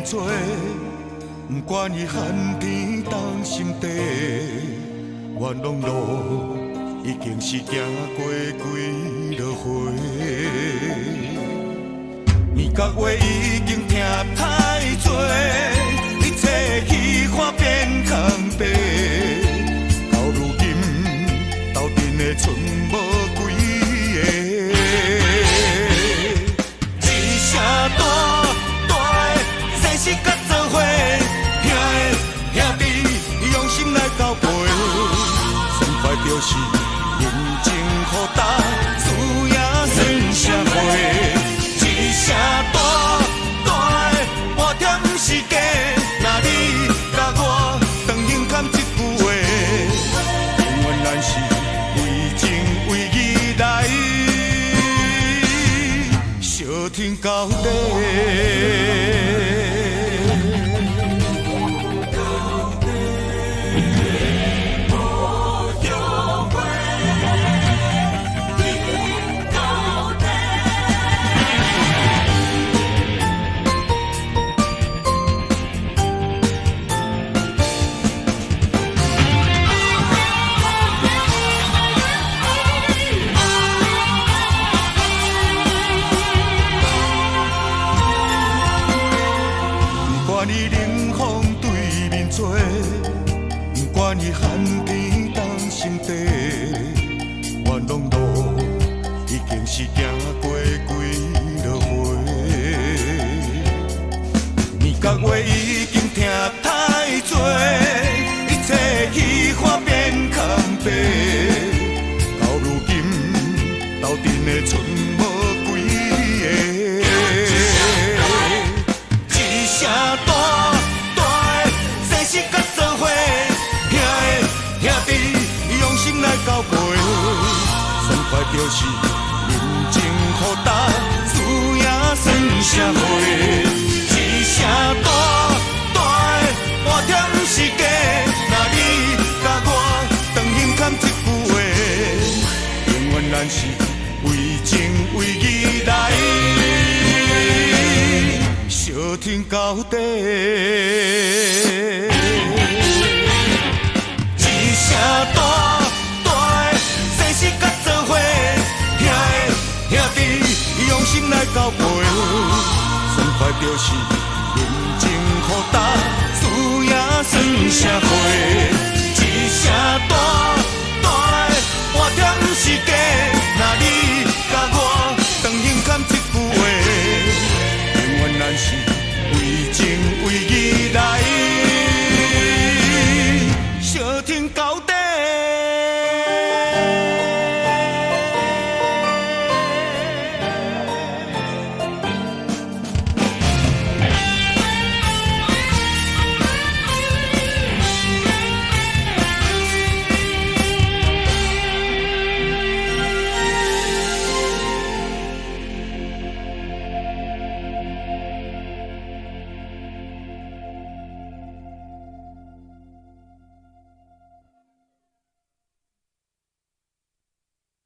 做，不管伊寒天当心地，元朗路已经是行过几落回，年甲月已经听太多，一切虚幻变空白，到如今斗阵的剩无几个，一声大大的生死甲做伙，兄的兄弟用心来交陪，算快就是认真好打，输赢算社会。一声大大的我听不是假，若你甲我长胸坎一句话，永远咱是为情为义来相挺到底。不管你冷风对面做，不管你寒天当心地，元朗路已经是行过几落回，年甲月已经听太多，一切虚幻变空白，到如今斗阵的剩无几个。一声大大的生死甲做伙，兄的兄弟用心来交陪，算快就是认真好打，输赢算社会。一声大大的我听不是假，若你甲我长胸坎一句话，永远咱是为情为义来相挺到底。一声大大的生死甲做伙，兄的兄弟用心来交陪，算快就是认真好打，输赢算社会。